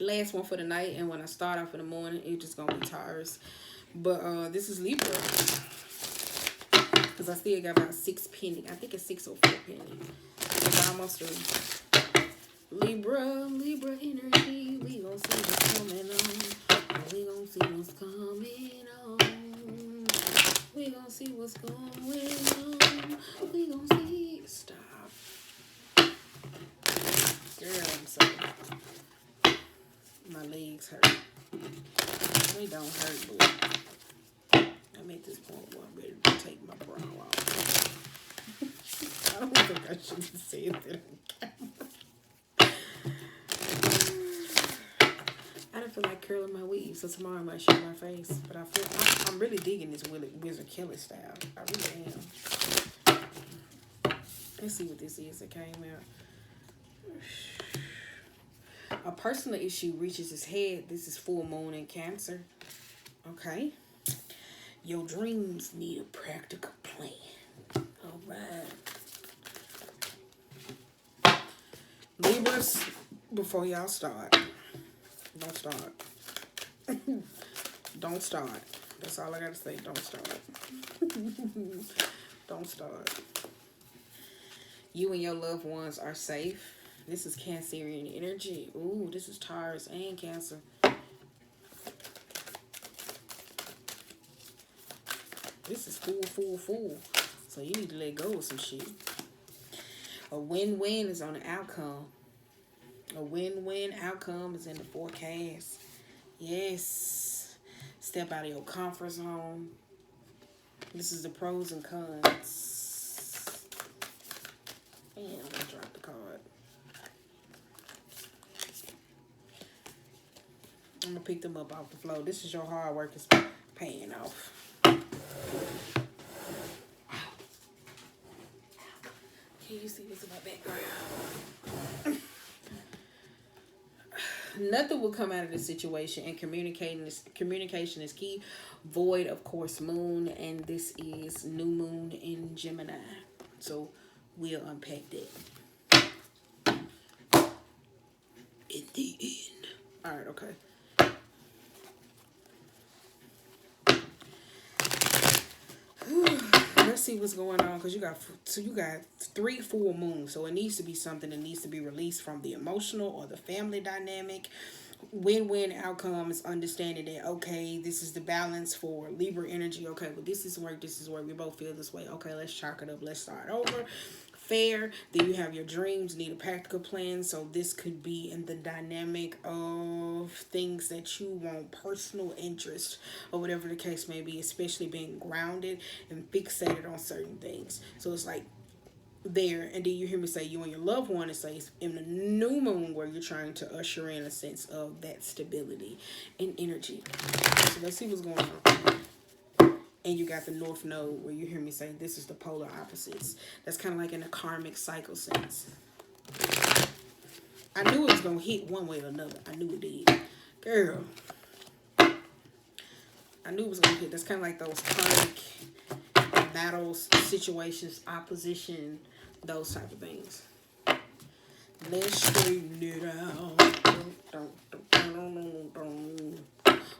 last one for the night, and when I start off in the morning, it's just gonna be Taurus. But this is Libra, because I still got about 6 pending. I think it's 6 or 4 pending. It's almost through. Libra energy. We gon' see what's coming on. We gon' see what's coming on. We gon' see what's going on. We gon' see. Stop. Girl, I'm sorry. My legs hurt. They don't hurt, but I'm at this point where I'm ready to take my bra off. I don't think I should have said that on camera. I don't feel like curling my weave, so tomorrow I might show my face. But I'm really digging this Wizard Kelly style. I really am. Let's see what this is that came out. A personal issue reaches its head. This is full moon in Cancer. Okay. Your dreams need a practical plan. All right. Libras, before y'all start, don't start. Don't start. That's all I gotta say. Don't start. Don't start. You and your loved ones are safe. This is Cancerian energy. Ooh, this is Taurus and Cancer. This is full. So you need to let go of some shit. A win-win is on the outcome. A win-win outcome is in the forecast. Yes. Step out of your comfort zone. This is the pros and cons. And I'm going to drop the card. I'm going to pick them up off the floor. This is your hard work is paying off. Can you see what's in my background? Nothing will come out of this situation, and communication is key. Void, of course, moon, and this is new moon in Gemini. So we'll unpack that in the end. All right, okay. Let's see what's going on, because you got 3 full moons, so it needs to be something that needs to be released from the emotional or the family dynamic. Win-win outcome is understanding that, okay, this is the balance for Libra energy. Okay, well, this is work, we both feel this way. Okay, let's chalk it up, let's start over. Fair. Then you have your dreams, need a practical plan. So this could be in the dynamic of things that you want, personal interest or whatever the case may be, especially being grounded and fixated on certain things. So it's like there, and then you hear me say you and your loved one is say in the new moon where you're trying to usher in a sense of that stability and energy. So let's see what's going on. And you got the North Node where you hear me say this is the polar opposites. That's kind of like in a karmic cycle sense. I knew it was going to hit one way or another. I knew it did. Girl. I knew it was going to hit. That's kind of like those karmic battles, situations, opposition, those type of things. Let's straighten it out.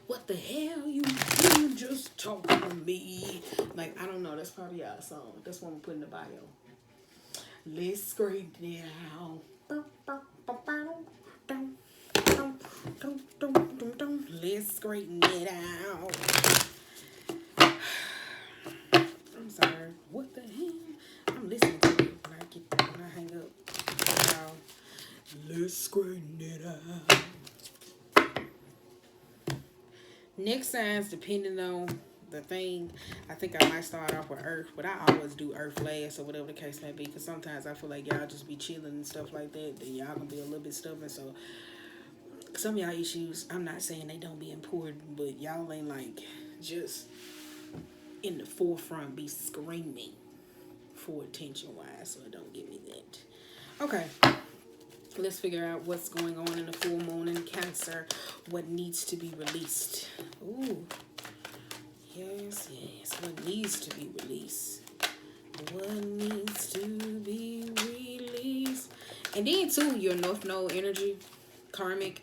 What the hell you just talking to me? Like, I don't know. That's probably our song. That's what we put in the bio. Let's straighten it out. Let's straighten it out. I'm sorry. What the hell? I'm listening to it when I hang up. Wow. Let's straighten it out. Next signs, depending on the thing, I think I might start off with Earth, but I always do Earth last or whatever the case may be, because sometimes I feel like y'all just be chilling and stuff like that, then y'all gonna be a little bit stubborn. So some of y'all issues, I'm not saying they don't be important, but y'all ain't like just in the forefront be screaming for attention wise, so don't give me that. Okay. Let's figure out what's going on in the full moon in Cancer. What needs to be released. Ooh. Yes. What needs to be released. What needs to be released. And then, too, your North Node energy, karmic.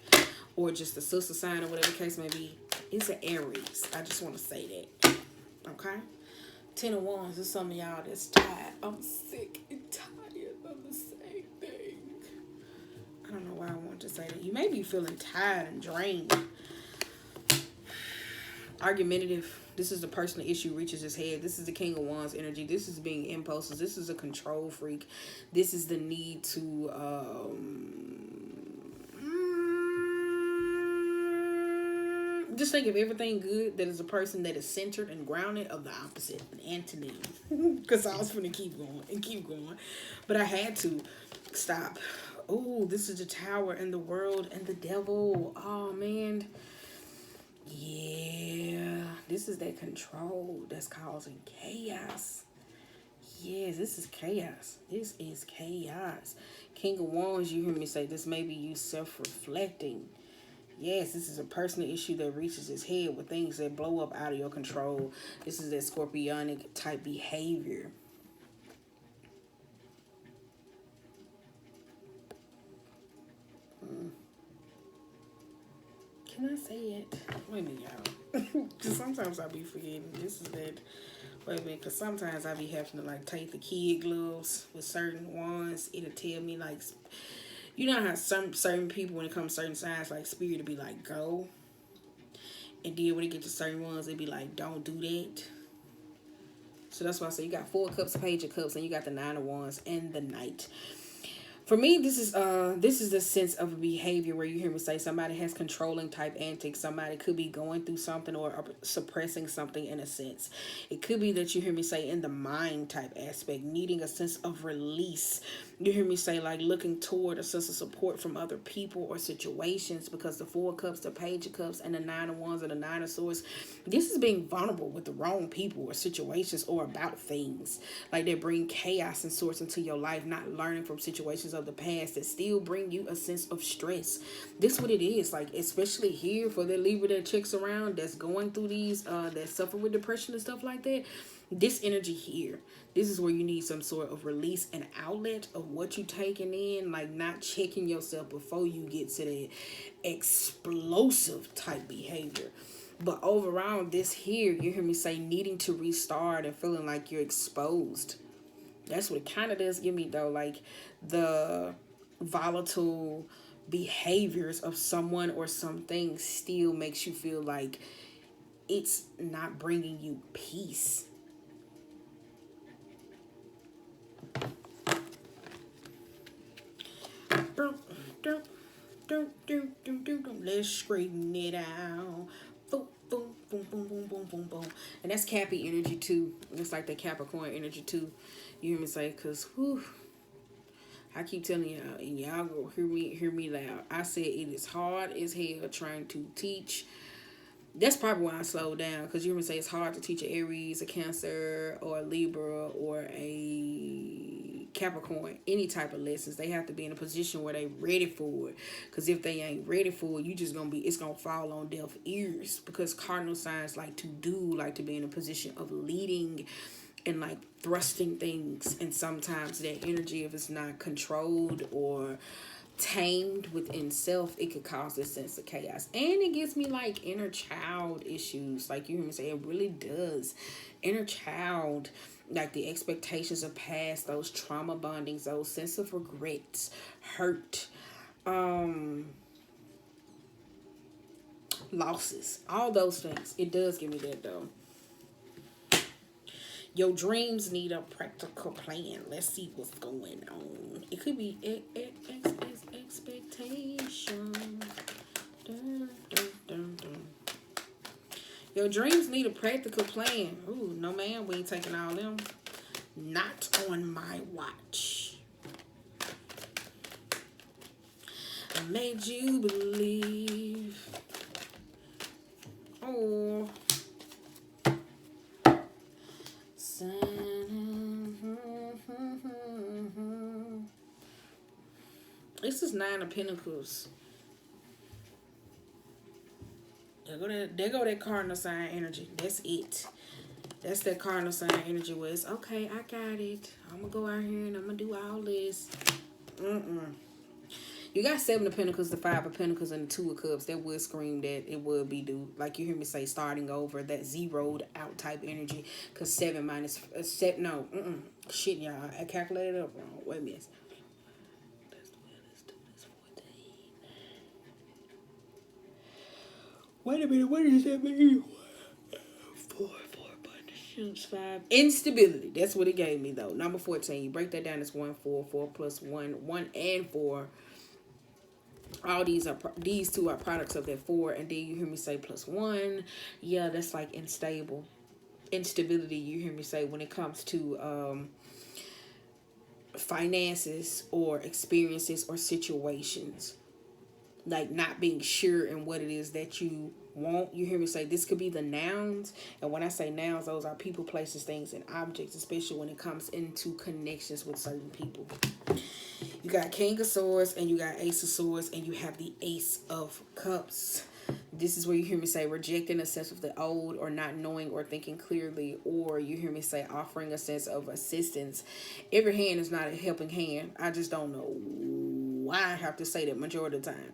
or just the sister sign or whatever the case may be. It's an Aries. I just want to say that. Okay? 10 of Wands is some of y'all that's tired. I'm sick and tired of the same thing. I don't know why I want to say that. You may be feeling tired and drained. Argumentative. This is the personal issue reaches his head. This is the King of Wands energy. This is being impulsive. This is a control freak. This is the need to just think of everything good that is a person that is centered and grounded of the opposite, an antonym. Because I was finna keep going and keep going. But I had to stop. Oh, this is the Tower and the World and the Devil. Oh, man. Yeah. This is that control that's causing chaos. Yes, this is chaos. This is chaos. King of Wands, you hear me say this may be you self-reflecting. Yes, this is a personal issue that reaches his head with things that blow up out of your control. This is that scorpionic type behavior. Can I say it? Wait a minute, y'all. Because sometimes I be forgetting. This is that. Wait a minute, because sometimes I be having to like take the kid gloves with certain ones. It'll tell me like, you know how some certain people when it comes to certain signs like spirit to be like go, and then when it get to certain ones it be like don't do that. So that's why I say you got 4 cups, Page of Cups, and you got the 9 of Wands and the Knight. For me, this is the sense of behavior where you hear me say somebody has controlling type antics. Somebody could be going through something or suppressing something in a sense. It could be that you hear me say in the mind type aspect, needing a sense of release. You hear me say like looking toward a sense of support from other people or situations, because the 4 cups, the Page of Cups, and the 9 of Wands and the 9 of Swords, this is being vulnerable with the wrong people or situations or about things. Like they bring chaos and sorts into your life, not learning from situations of the past that still bring you a sense of stress. This is what it is, like especially here for the Libra that checks around that's going through these that suffer with depression and stuff like that. This energy here, this is where you need some sort of release and outlet of what you taking in, like not checking yourself before you get to that explosive type behavior. But overall, this here, you hear me say needing to restart and feeling like you're exposed. That's what it kind of does give me though, like the volatile behaviors of someone or something still makes you feel like it's not bringing you peace. Let's straighten it out. Boom, boom, boom, boom, boom, boom, boom, boom. And that's Cappy energy too. It's like the Capricorn energy too. You hear me say, cause whew, I keep telling y'all, and y'all go hear me loud. I said it is hard as hell trying to teach. That's probably why I slowed down, because you hear me say it's hard to teach an Aries, a Cancer, or a Libra, or a Capricorn any type of lessons. They have to be in a position where they ready for it. Because if they ain't ready for it, you just it's gonna fall on deaf ears. Because cardinal signs like to be in a position of leading and like thrusting things, and sometimes that energy, if it's not controlled or tamed within self, it could cause this sense of chaos. And it gives me like inner child issues, like you hear me say, it really does. Inner child, like the expectations of past, those trauma bondings, those sense of regrets, hurt, losses, all those things. It does give me that though. Your dreams need a practical plan. Let's see what's going on. It could be expectation. Dun, dun, dun, dun. Your dreams need a practical plan. Ooh, no man, we ain't taking all them. Not on my watch. I made you believe. Oh. This is 9 of Pentacles. There go that cardinal sign energy. That's it. That's that cardinal sign energy where it's okay, I got it. I'm gonna go out here and I'm gonna do all this. You got Seven of Pentacles, the Five of Pentacles, and the Two of Cups. That would scream that it would be due. Like you hear me say, starting over, that zeroed out type energy. Because 7 minus, 7, no, shit, y'all. I calculated it up wrong. Wait a minute. Wait a minute, what does that mean? Four bunches, 5. Instability. That's what it gave me, though. Number 14. You break that down as 1, 4, 4 plus 1, 1 and 4. All these two are products of that 4, and then you hear me say plus 1. Yeah, that's like unstable. Instability, you hear me say, when it comes to finances or experiences or situations. Like not being sure in what it is that you want. You hear me say this could be the nouns, and when I say nouns, those are people, places, things, and objects, especially when it comes into connections with certain people. You got King of Swords and you got Ace of Swords, and you have the Ace of Cups. This is where you hear me say rejecting a sense of the old, or not knowing or thinking clearly, or you hear me say offering a sense of assistance. Every hand is not a helping hand. I just don't know why I have to say that majority of the time.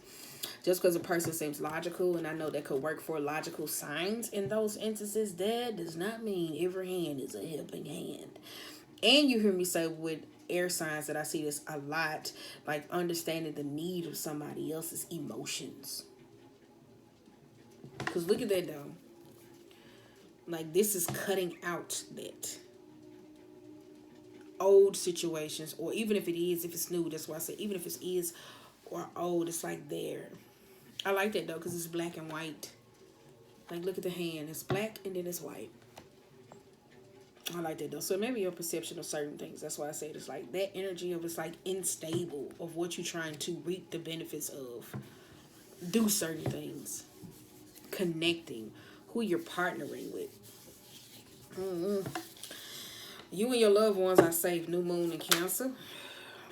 Just because a person seems logical, and I know that could work for logical signs in those instances, that does not mean every hand is a helping hand. And you hear me say with air signs that I see this a lot, like understanding the need of somebody else's emotions. Because look at that though. Like this is cutting out that old situations, or even if it's new, that's why I say even if it is or old, it's like there. I like that though, because it's black and white. Like look at the hand, it's black and then it's white. I like that though. So maybe your perception of certain things. That's why I say it's like that energy of it's like unstable of what you're trying to reap the benefits of. Do certain things. Connecting. Who you're partnering with. You and your loved ones are safe. New moon in Cancer.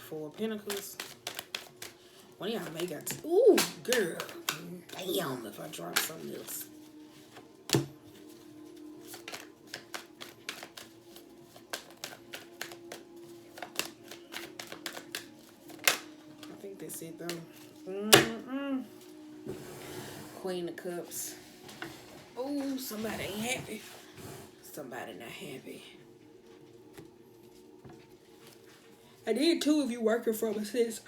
4 of Pentacles. One of y'all may got to. Ooh, girl. Damn, if I drop something else. I think that's it though. Queen of Cups. Oh, somebody ain't happy. Somebody not happy. I did too if you working from a sense.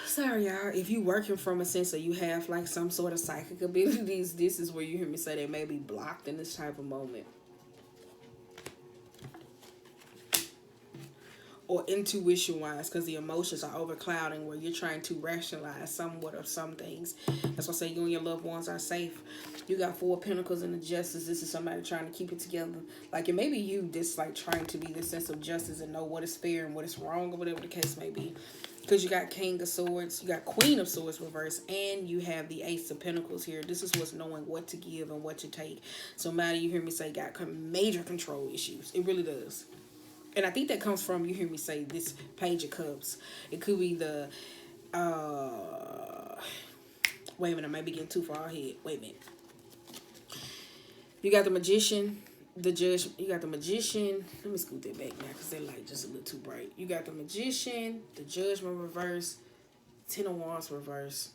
Sorry, y'all. If you working from a sense or you have like some sort of psychic abilities, this is where you hear me say they may be blocked in this type of moment. Or intuition wise, because the emotions are overclouding where you're trying to rationalize somewhat of some things. That's why I say you and your loved ones are safe. You got 4 Pentacles in the Justice. This is somebody trying to keep it together. Like it may be you just like trying to be this sense of justice and know what is fair and what is wrong, or whatever the case may be. Because you got King of Swords, you got Queen of Swords reverse, and you have the Ace of Pentacles here. This is what's knowing what to give and what to take. So Maddie, you hear me say got major control issues. It really does. And I think that comes from, you hear me say, this Page of Cups. It could be the, wait a minute, I might be getting too far ahead. Wait a minute. You got the Magician, the Judge. You got the Magician. Let me scoot that back now because that light just a little too bright. You got the Magician, the Judgment reverse, 10 of Wands reverse,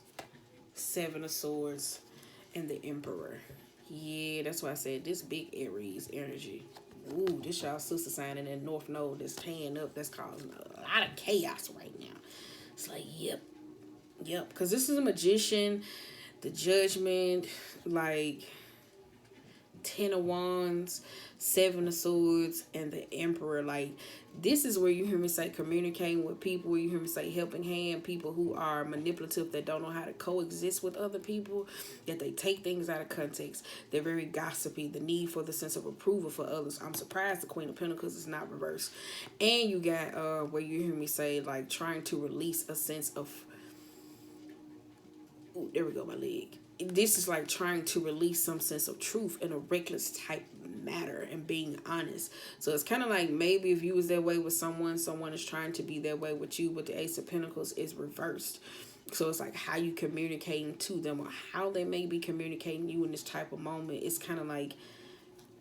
7 of Swords, and the Emperor. Yeah, that's why I said this big Aries energy. Ooh, this y'all sister sign in the North Node that's tearing up. That's causing a lot of chaos right now. It's like, yep. Because this is a Magician, the Judgment, like 10 of Wands, 7 of Swords, and the Emperor. Like, this is where you hear me say communicating with people. You hear me say helping hand. People who are manipulative, that don't know how to coexist with other people, that they take things out of context. They're very gossipy. The need for the sense of approval for others. I'm surprised the Queen of Pentacles is not reversed. And you got where you hear me say like trying to release a sense of, ooh, there we go, my leg. This is like trying to release some sense of truth in a reckless type matter and being honest. So it's kind of like maybe if you was that way with someone is trying to be that way with you, but the Ace of Pentacles is reversed. So it's like how you communicating to them, or how they may be communicating you in this type of moment. It's kind of like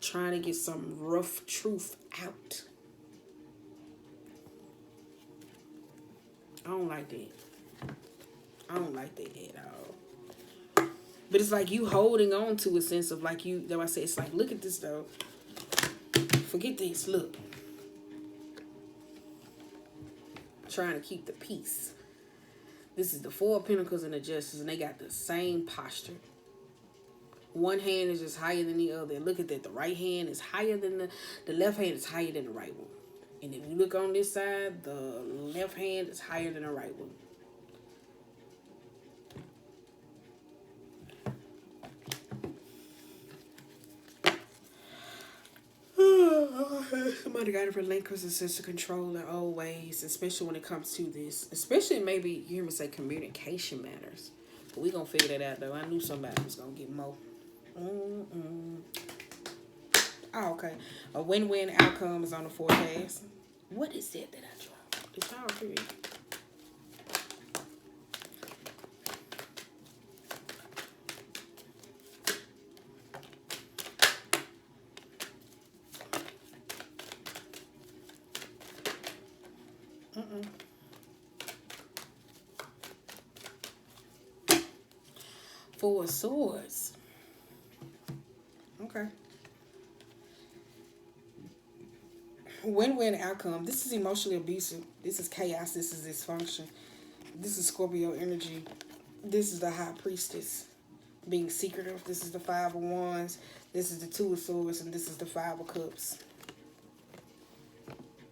trying to get some rough truth out. I don't like that. I don't like that at all. But it's like you holding on to a sense of like you, though I say it's like, look at this though. Forget this, look. Trying to keep the peace. This is the Four of Pentacles and the Justice, and they got the same posture. One hand is just higher than the other. And look at that. The right hand is higher than the left hand is higher than the right one. And if you look on this side, the left hand is higher than the right one. Somebody got to relinquish a sense of control in old ways, especially when it comes to this. Especially maybe, you hear me say communication matters. But we going to figure that out, though. I knew somebody was going to get more. Oh, okay. A win-win outcome is on the forecast. What is it that I dropped? It's all good. Four of Swords. Okay. Win-win outcome. This is emotionally abusive. This is chaos. This is dysfunction. This is Scorpio energy. This is the High Priestess being secretive. This is the Five of Wands. This is the Two of Swords. And this is the Five of Cups.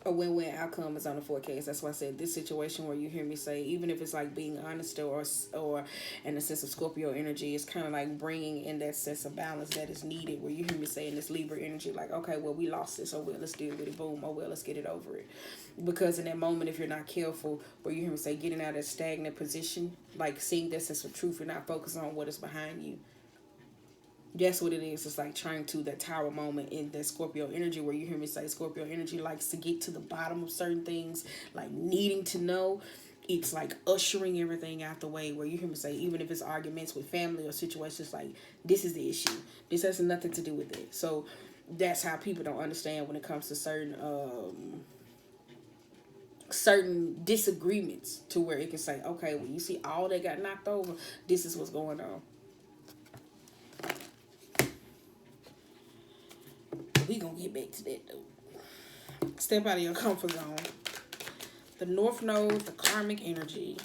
A win-win outcome is on the forecast. That's why I said this situation where you hear me say, even if it's like being honest or in the sense of Scorpio energy, it's kind of like bringing in that sense of balance that is needed, where you hear me say in this Libra energy, like, okay, well, we lost this, oh well, let's deal with it, boom, oh well, let's get it over it. Because in that moment, if you're not careful, where you hear me say getting out of that stagnant position, like seeing that sense of truth, you're not focused on what is behind you. That's what it is. It's like trying to that tower moment in that Scorpio energy, where you hear me say Scorpio energy likes to get to the bottom of certain things, like needing to know. It's like ushering everything out the way, where you hear me say, even if it's arguments with family or situations, like this is the issue. This has nothing to do with it. So that's how people don't understand when it comes to certain disagreements, to where it can say, okay, when you see all that got knocked over, this is what's going on. We gonna get back to that though. Step out of your comfort zone. The North Node, the karmic energy.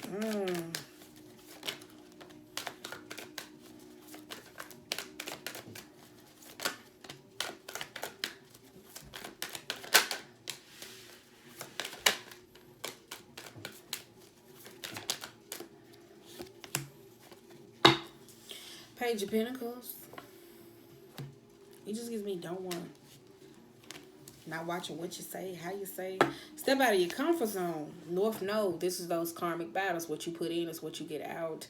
Page of Pentacles. It just gives me don't want. Not watching what you say, how you say. Step out of your comfort zone. North Node, this is those karmic battles. What you put in is what you get out.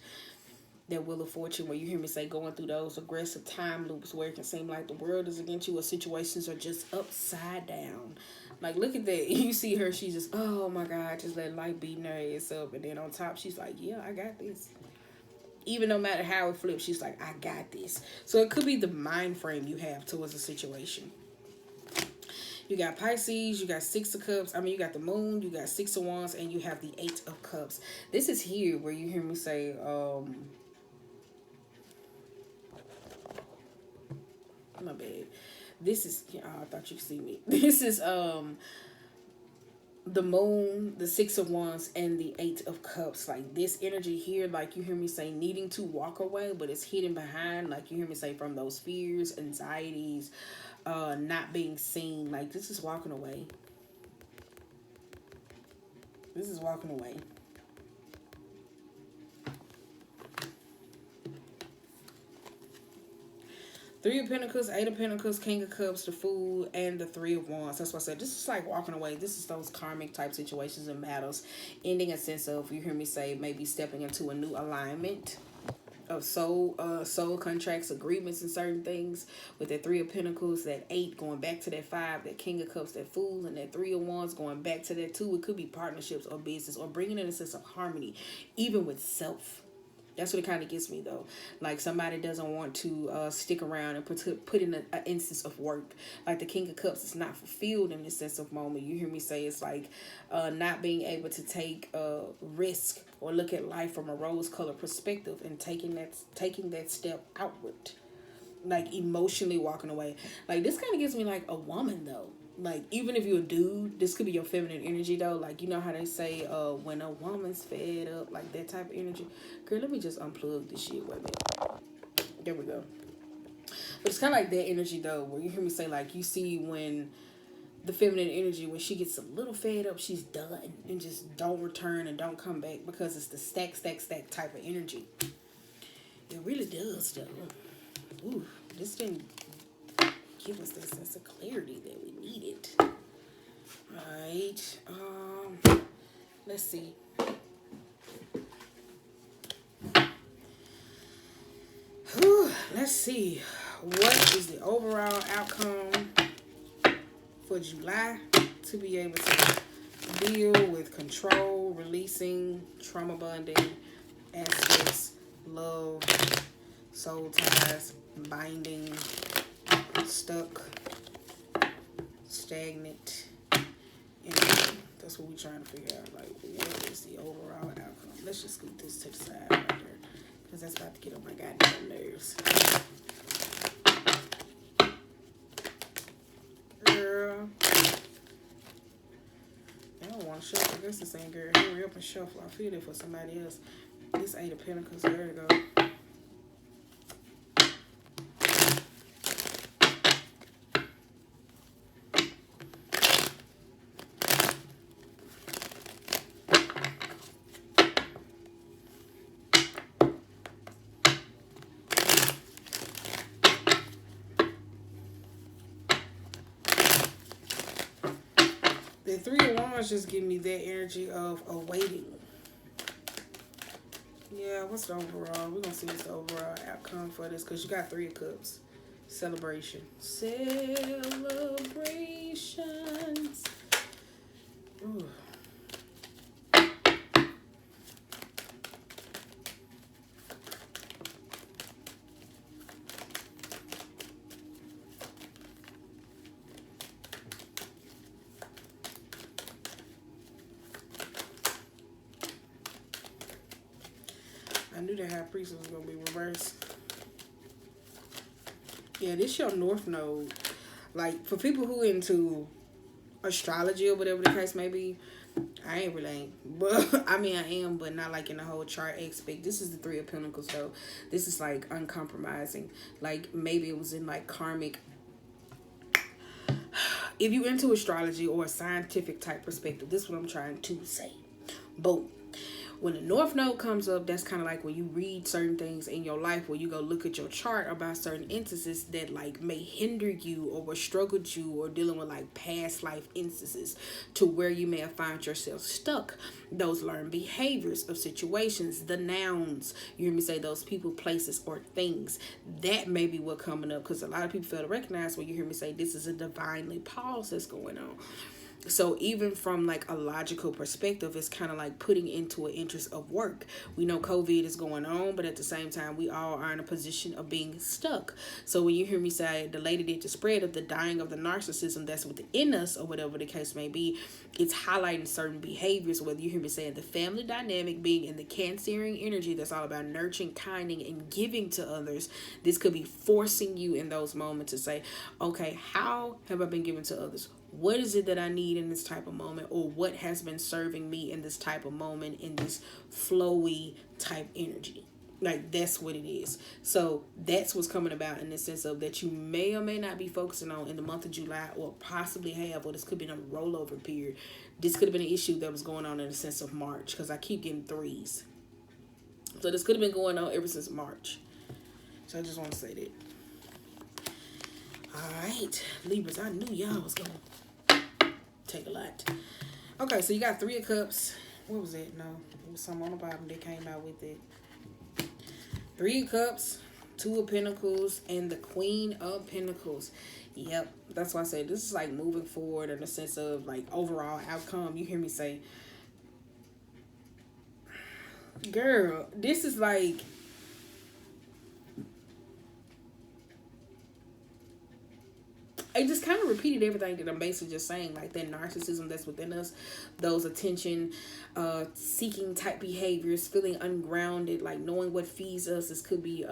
That Wheel of Fortune, where you hear me say going through those aggressive time loops where it can seem like the world is against you or situations are just upside down. Like, look at that. You see her, she's just, oh my God, just let life beating her ass up. And then on top, she's like, yeah, I got this. Even no matter how it flips, she's like, I got this. So it could be the mind frame you have towards a situation. You got Pisces, you got Six of Cups. I mean, you got the Moon, you got Six of Wands, and you have the Eight of Cups. This is here where you hear me say, my bad. This is, I thought you could see me. This is, the Moon, the Six of Wands, and the Eight of Cups. Like this energy here, like you hear me say needing to walk away, but it's hidden behind, like you hear me say, from those fears, anxieties, not being seen. Like this is walking away. This is walking away. Three of Pentacles, Eight of Pentacles, King of Cups, the Fool, and the Three of Wands. That's what I said. This is like walking away. This is those karmic type situations and battles. Ending a sense of, you hear me say, maybe stepping into a new alignment of soul contracts, agreements, and certain things. With that Three of Pentacles, that Eight going back to that Five, that King of Cups, that Fool, and that Three of Wands going back to that Two. It could be partnerships or business or bringing in a sense of harmony, even with self. That's what it kind of gets me though. Like somebody doesn't want to stick around and put in an instance of work. Like the King of Cups is not fulfilled in this sense of moment. You hear me say it's like not being able to take risk or look at life from a rose-colored perspective and taking that step outward, like emotionally walking away. Like this kind of gives me like a woman though. Like even if you're a dude, this could be your feminine energy though. Like you know how they say when a woman's fed up, like that type of energy. Girl, let me just unplug this shit. Wait a minute. There we go. But it's kind of like that energy though, where you hear me say like you see when the feminine energy when she gets a little fed up, she's done and just don't return and don't come back because it's the stack type of energy. It really does though. Ooh, this didn't give us that sense of clarity that we needed. Alright. Let's see. Whew, let's see. What is the overall outcome for July to be able to deal with control, releasing, trauma bonding, aspects, love, soul ties, binding, stuck, stagnant, and that's what we're trying to figure out. Like, what is the overall outcome? Let's just scoot this to the side right there, because that's about to get on my goddamn nerves. Girl, I don't want to shuffle. I guess this ain't girl. Hurry up and shuffle. I feel it for somebody else. This Eight of Pentacles. There you go. The Three of Wands just give me that energy of awaiting. Yeah, what's the overall? We're going to see what's the overall outcome for this, because you got Three of Cups. Celebration. Celebrations. Ooh. I knew the High Priestess was going to be reversed. Yeah, this your North Node. Like, for people who into astrology or whatever the case may be, I ain't. But, I mean, I am, but not like in the whole chart aspect. This is the Three of Pentacles, though. This is, like, uncompromising. Like, maybe it was in, like, karmic. If you into astrology or a scientific type perspective, this is what I'm trying to say. Boom. When the North Node comes up, that's kind of like when you read certain things in your life, where you go look at your chart about certain instances that like may hinder you or will struggle you, or dealing with like past life instances to where you may have found yourself stuck. Those learned behaviors of situations, the nouns, you hear me say, those people, places, or things. That may be what coming up, because a lot of people fail to recognize when you hear me say this is a divinely pause that's going on. So even from like a logical perspective, it's kind of like putting into an interest of work. We know COVID is going on, but at the same time, we all are in a position of being stuck. So when you hear me say the lady did the spread of the dying of the narcissism that's within us, or whatever the case may be, it's highlighting certain behaviors, whether you hear me saying the family dynamic being in the Cancerian energy that's all about nurturing, kinding, and giving to others. This could be forcing you in those moments to say, okay, how have I been given to others? What is it that I need in this type of moment, or what has been serving me in this type of moment, in this flowy type energy? Like, that's what it is. So that's what's coming about in the sense of that you may or may not be focusing on in the month of July, or possibly have, or this could be a rollover period. This could have been an issue that was going on in the sense of March, because I keep getting threes. So this could have been going on ever since March. So I just want to say that. All right, Libras, I knew y'all was going to take a lot. Okay, so you got Three of Cups. What was it? No, it was something on the bottom that came out with it. Three of Cups, Two of Pentacles, and the Queen of Pentacles. Yep, that's why I say this is like moving forward in the sense of like overall outcome. You hear me say Girl, this is like, it just kind of repeated everything that I'm basically just saying, like that narcissism that's within us, those attention seeking type behaviors, feeling ungrounded, like knowing what feeds us. This could be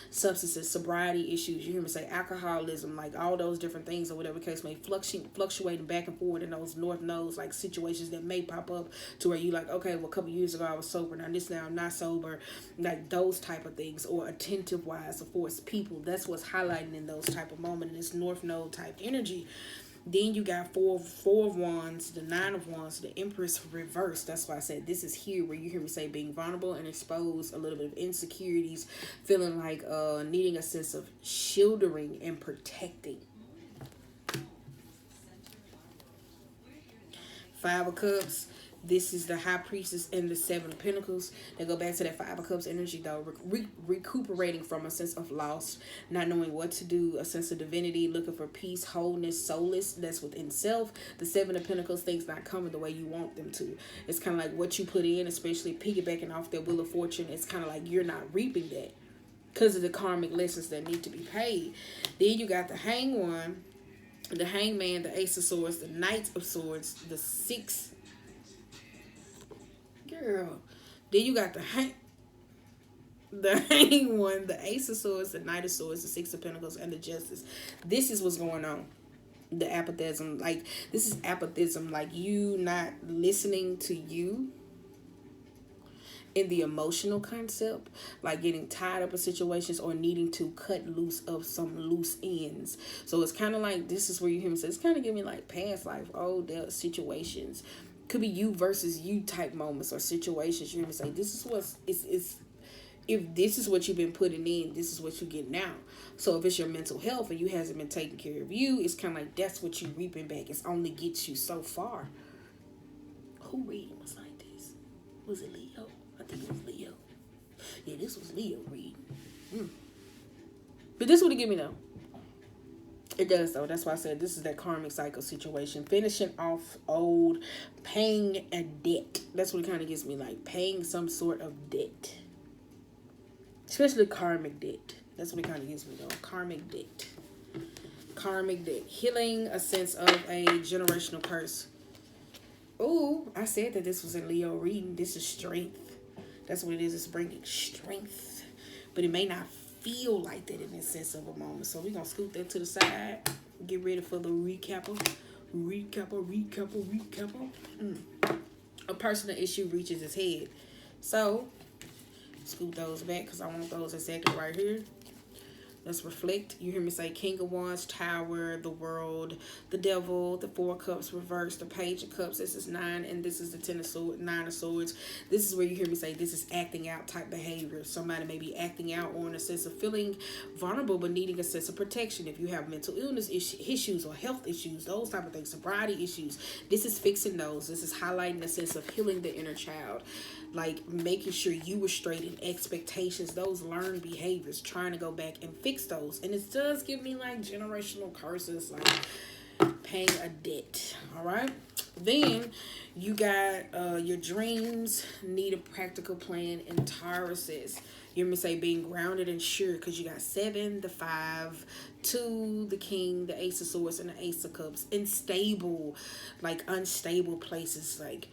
substances, sobriety issues. You hear me say alcoholism, like all those different things or whatever case may fluctuating back and forth in those north nodes, like situations that may pop up to where you like, okay, well a couple years ago I was sober, now I'm not sober, like those type of things, or attentive wise, of course, people. That's what's highlighting in those type of moments, in this north node type energy. Then you got four of wands, the nine of wands, the empress reversed. That's why I said this is here where you hear me say being vulnerable and exposed, a little bit of insecurities, feeling like needing a sense of shielding and protecting. Five of cups, this is the high priestess and the seven of pentacles. They go back to that five of cups energy though, recuperating from a sense of loss, not knowing what to do, a sense of divinity, looking for peace, wholeness, solace that's within self. The seven of pentacles, things not coming the way you want them to. It's kind of like what you put in, especially piggybacking off that wheel of fortune. It's kind of like you're not reaping that because of the karmic lessons that need to be paid. Then you got the hang one, the hangman, the ace of swords, the knight of swords, the six. Girl. Then you got the hang one, the ace of swords, the knight of swords, the six of pentacles, and the justice. This is what's going on. The apathism, like this is apathism, like you not listening to you in the emotional concept, like getting tired up of situations or needing to cut loose of some loose ends. So it's kind of like, this is where you hear me say, it's kind of giving me like past life, oh, there are situations, could be you versus you type moments or situations. You hear me say, this is what's, it's if this is what you've been putting in, this is what you get now. So if it's your mental health and you hasn't been taking care of you, it's kind of like that's what you reaping back. It's only gets you so far. Who reading was like this? Was it Leo? I think it was Leo. Yeah, this was Leo reading. But this would give me though. It does though. That's why I said this is that karmic cycle situation. Finishing off old, paying a debt. That's what it kind of gives me, like paying some sort of debt. Especially karmic debt. That's what it kind of gives me though. Karmic debt. Karmic debt. Healing a sense of a generational curse. Oh, I said that this was in Leo reading. This is strength. That's what it is. It's bringing strength. But it may not feel like that in the sense of a moment. So we're going to scoot that to the side. Get ready for the recapper. A personal issue reaches its head. So, scoot those back because I want those exactly right here. Let's reflect. You hear me say King of Wands, Tower, the World, the Devil, the Four of Cups reversed, the Page of Cups. This is 9, and this is the 10 of Swords, 9 of Swords. This is where you hear me say this is acting out type behavior. Somebody may be acting out on a sense of feeling vulnerable but needing a sense of protection. If you have mental illness issues or health issues, those type of things, sobriety issues, this is fixing those. This is highlighting a sense of healing the inner child. Like making sure you were straight in expectations, those learned behaviors, trying to go back and fix those. And it does give me like generational curses, like paying a debt. All right. Then you got your dreams need a practical plan, and Taurus says, you hear me say being grounded and sure, because you got 7, the 5, 2, the King, the Ace of Swords, and the Ace of Cups. In stable, like unstable places, like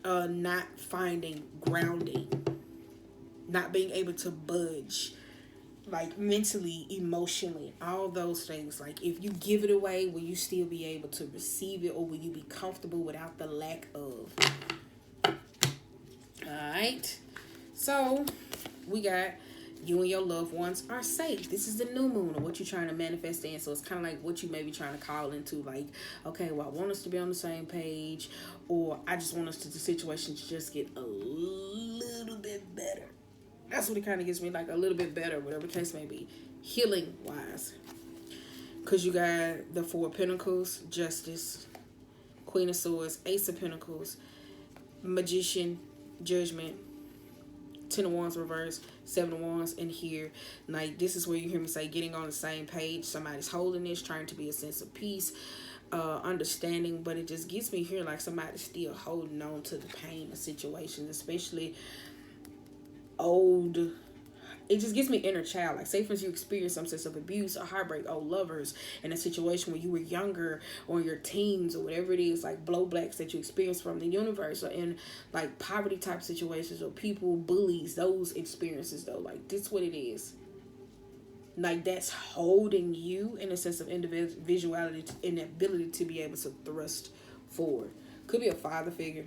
not finding grounding, not being able to budge, like mentally, emotionally, all those things. Like if you give it away, will you still be able to receive it, or will you be comfortable without the lack of? Alright, so we got you and your loved ones are safe. This is the new moon or what you're trying to manifest in. So it's kind of like what you may be trying to call into, like, okay, well, I want us to be on the same page, or I just want us to the situation to just get a little bit better. That's what it kind of gives me, like a little bit better, whatever case may be, healing wise. Because you got the 4 of Pentacles, Justice, Queen of Swords, Ace of Pentacles, Magician, Judgment, 10 of Wands reverse, 7 of Wands in here. Like this is where you hear me say getting on the same page. Somebody's holding this, trying to be a sense of peace, understanding, but it just gets me here like somebody's still holding on to the pain of situations, especially old, it just gives me inner child. Like, say for instance, you experience some sense of abuse or heartbreak, old lovers, in a situation when you were younger, or in your teens, or whatever it is, like blowbacks that you experience from the universe, or in like poverty type situations, or people, bullies, those experiences though. Like, this what it is. Like, that's holding you in a sense of individuality and ability to be able to thrust forward. Could be a father figure,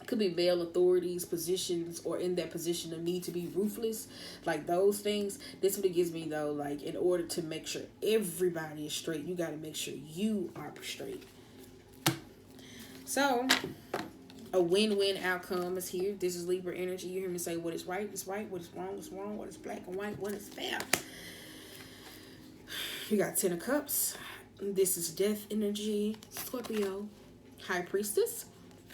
could be male authorities, positions, or in that position of need to be ruthless. Like, those things. This what it gives me though. Like, in order to make sure everybody is straight, you got to make sure you are straight. So a win-win outcome is here. This is Libra energy. You hear me say what is right is right, what is wrong is wrong, what is black and white, what is fair. You got 10 of Cups. This is death energy. Scorpio. High Priestess.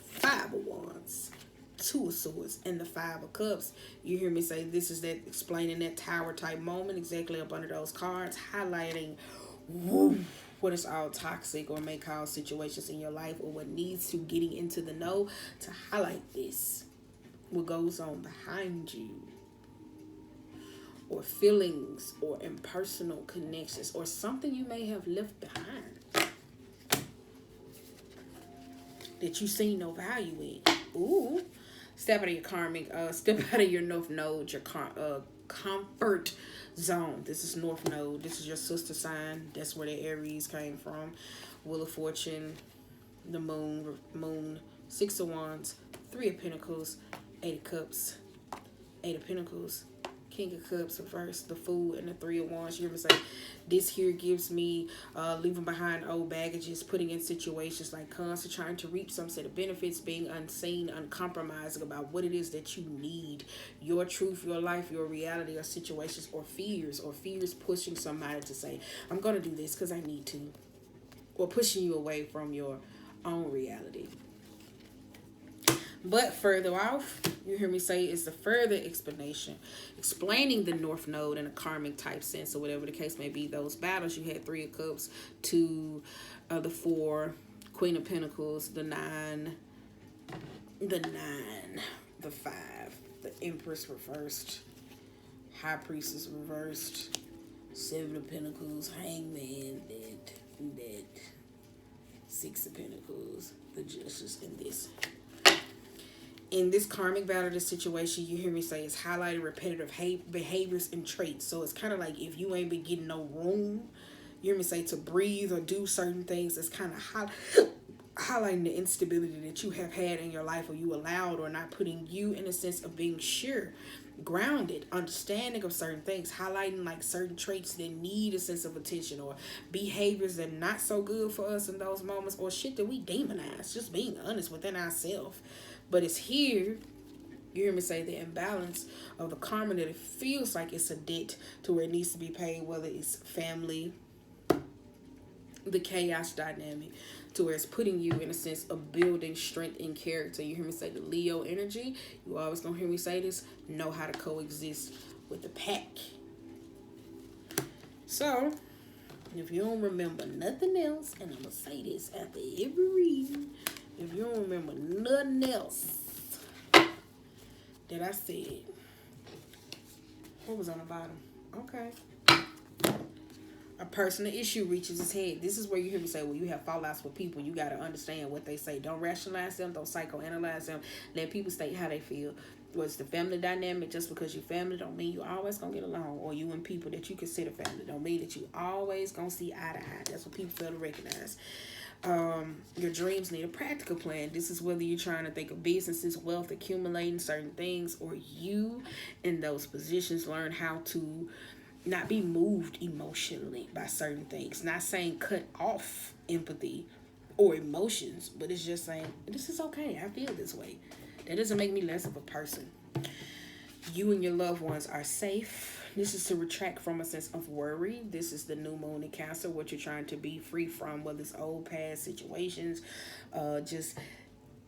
5 of Wands. 2 of Swords. And the 5 of Cups. You hear me say this is that explaining that tower type moment. Exactly up under those cards. Highlighting what is all toxic or may cause situations in your life, or what needs to getting into the know to highlight this. What goes on behind you, or feelings, or impersonal connections, or something you may have left behind that you see no value in. Ooh, step out of your karmic, step out of your north node, your comfort zone. This is north node. This is your sister sign. That's where the Aries came from. Wheel of Fortune, the moon, 6 of Wands, 3 of Pentacles, 8 of Cups, 8 of Pentacles, King of Cups reversed, the Fool, and the 3 of Wands. You ever say, this here gives me leaving behind old baggages, putting in situations like constantly trying to reap some set of benefits, being unseen, uncompromising about what it is that you need, your truth, your life, your reality, or situations, or fears pushing somebody to say, I'm going to do this because I need to, or pushing you away from your own reality. But further off, you hear me say, is the further explanation, explaining the North Node in a karmic type sense, or whatever the case may be. Those battles, you had 3 of Cups, 2 of the 4, Queen of Pentacles, the 9, the 5, the Empress reversed, High Priestess reversed, 7 of Pentacles, Hangman, dead, 6 of Pentacles, the Justice, and this. In this karmic battle, this situation, you hear me say, is highlighting repetitive behaviors and traits. So it's kind of like if you ain't been getting no room, you hear me say, to breathe or do certain things, it's kind of highlighting the instability that you have had in your life, or you allowed, or not putting you in a sense of being sure, grounded, understanding of certain things, highlighting like certain traits that need a sense of attention, or behaviors that are not so good for us in those moments, or shit that we demonize, just being honest within ourselves. But it's here, you hear me say, the imbalance of the karma, that it feels like it's a debt to where it needs to be paid, whether it's family, the chaos dynamic, to where it's putting you in a sense of building strength and character. You hear me say the Leo energy. You always gonna hear me say this, know how to coexist with the pack. So, if you don't remember nothing else, and I'm gonna say this after every reading, if you don't remember nothing else that I said, what was on the bottom? Okay. A personal issue reaches its head. This is where you hear me say, well, you have fallouts with people. You got to understand what they say. Don't rationalize them. Don't psychoanalyze them. Let people state how they feel. What's the family dynamic? Just because you're family don't mean you always going to get along. Or you and people that you consider family don't mean that you always going to see eye to eye. That's what people fail to recognize. Your dreams need a practical plan. This is whether you're trying to think of businesses, wealth, accumulating certain things, or you in those positions learn how to not be moved emotionally by certain things. Not saying cut off empathy or emotions, but it's just saying, this is okay, I feel this way. That doesn't make me less of a person. You and your loved ones are safe. This is to retract from a sense of worry. This is the new moon in Cancer, what you're trying to be free from, whether it's old past situations, just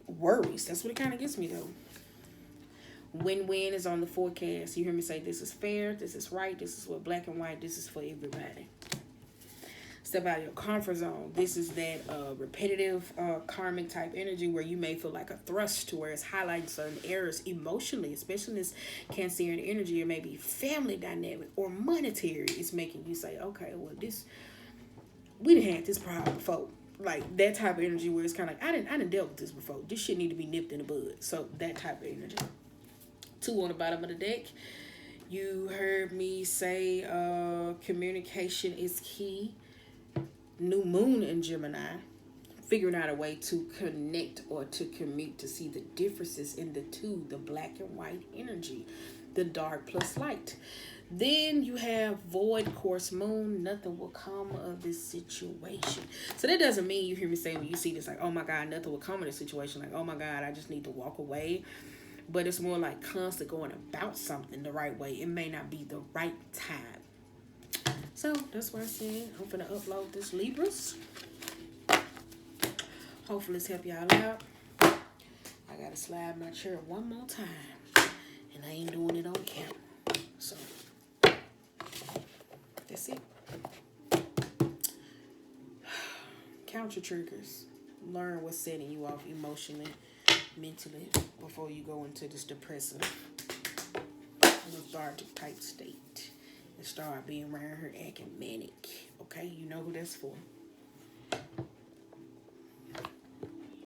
worries. That's what it kind of gets me though. Win-win is on the forecast. You hear me say, this is fair, this is right, this is what black and white, this is for everybody. It's step out of your comfort zone. This is that repetitive karmic type energy where you may feel like a thrust to where it's highlighting certain areas emotionally, especially in this Cancerian energy. It may be family dynamic or monetary. It's making you say, okay, well, this, we done had this problem before. Like that type of energy where it's kind of like, I didn't deal with this before. This shit need to be nipped in the bud. So that type of energy. 2 on the bottom of the deck. You heard me say communication is key. New moon in Gemini. Figuring out a way to connect or to commute to see the differences in the two, the black and white energy, the dark plus light. Then you have void course moon. Nothing will come of this situation. So that doesn't mean you hear me say when you see this like, oh my God, nothing will come of this situation. Like, oh my God, I just need to walk away. But it's more like constant going about something the right way. It may not be the right time. So that's why I said I'm gonna upload this Libras. Hopefully it's help y'all out. I gotta slide my chair one more time. And I ain't doing it on camera. So that's it. Count your triggers. Learn what's setting you off emotionally, mentally, before you go into this depressive, lethargic type state and start being around her acting manic. Okay, you know who that's for.